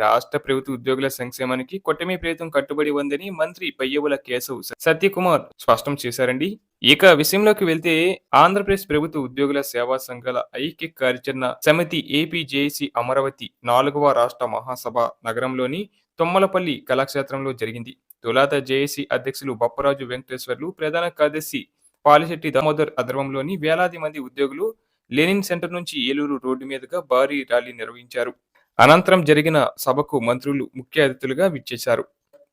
రాష్ట్ర ప్రభుత్వ ఉద్యోగుల సంక్షేమానికి కూటమి ప్రభుత్వం కట్టుబడి ఉందని మంత్రి పయ్యవుల కేశవ్ సత్యకుమార్ స్పష్టం చేశారండి. ఇక విషయంలోకి వెళ్తే ఆంధ్రప్రదేశ్ ప్రభుత్వ ఉద్యోగుల సేవా సంఘాల ఐక్య కార్యాచరణ సమితి ఏపీ జేఏసీ అమరావతి 4వ రాష్ట్ర మహాసభ నగరంలోని తుమ్మలపల్లి కళాక్షేత్రంలో జరిగింది. తొలుత జేఏసీ అధ్యక్షులు బొప్పరాజు వెంకటేశ్వర్లు, ప్రధాన కార్యదర్శి పాలిశెట్టి దామోదర్ ఆధ్వర్యంలోని వేలాది మంది ఉద్యోగులు లెనిన్ సెంటర్ నుంచి ఏలూరు రోడ్డు మీదుగా భారీ ర్యాలీ నిర్వహించారు. అనంతరం జరిగిన సభకు మంత్రులు ముఖ్య అతిథులుగా విచ్చేశారు.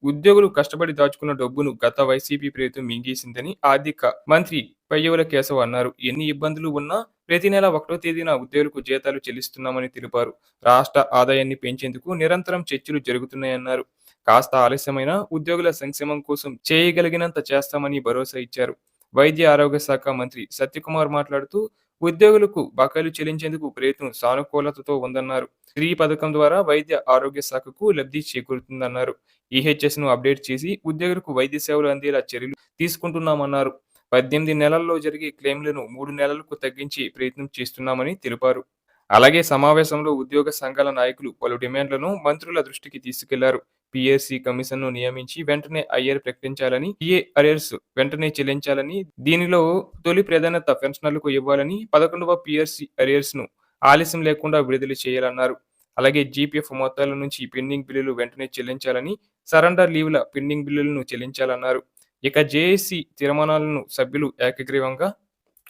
ఉద్యోగులు కష్టపడి దాచుకున్న డబ్బును గత వైసీపీ ప్రభుత్వం మింగేసిందని ఆర్థిక మంత్రి పయ్యవుల కేశవ్ అన్నారు. ఎన్ని ఇబ్బందులు ఉన్నా ప్రతి నెల 1వ తేదీన ఉద్యోగులకు జీతాలు చెల్లిస్తున్నామని తెలిపారు. రాష్ట్ర ఆదాయాన్ని పెంచేందుకు నిరంతరం చర్చలు జరుగుతున్నాయన్నారు. కాస్త ఆలస్యమైన ఉద్యోగుల సంక్షేమం కోసం చేయగలిగినంత చేస్తామని భరోసా ఇచ్చారు. వైద్య ఆరోగ్య శాఖ మంత్రి సత్యకుమార్ మాట్లాడుతూ ఉద్యోగులకు బకాయిలు చెల్లించేందుకు ప్రభుత్వం సానుకూలతతో ఉందన్నారు. శ్రీ పథకం ద్వారా వైద్య ఆరోగ్య శాఖకు లబ్ధి చేకూరుతుందన్నారు. ఈహెచ్ఎస్ ను అప్డేట్ చేసి ఉద్యోగులకు వైద్య సేవలు అందేలా చర్యలు తీసుకుంటున్నామన్నారు. 18 నెలల్లో జరిగే క్లెయిమ్లను 3 నెలలకు తగ్గించి ప్రయత్నం చేస్తున్నామని తెలిపారు. అలాగే సమావేశంలో ఉద్యోగ సంఘాల నాయకులు పలు డిమాండ్లను మంత్రుల దృష్టికి తీసుకెళ్లారు. పీఎస్సీ కమిషన్ను నియమించి వెంటనే ఐఆర్ ప్రకటించాలని, టీఏ అరియర్స్ వెంటనే చెల్లించాలని, దీనిలో తొలి ప్రాధాన్యత పెన్షనర్లకు ఇవ్వాలని, 11వ పీఎస్సీ అరియర్స్ ను ఆలస్యం లేకుండా విడుదల చేయాలన్నారు. అలాగే జీపీఎఫ్ మొత్తాల నుంచి పెండింగ్ బిల్లులు వెంటనే చెల్లించాలని, సరెండర్ లీవ్ల పెండింగ్ బిల్లులను చెల్లించాలన్నారు. ఇక జేఏసీ తీర్మానాలను సభ్యులు ఏకగ్రీవంగా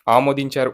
ఆమోదించారు.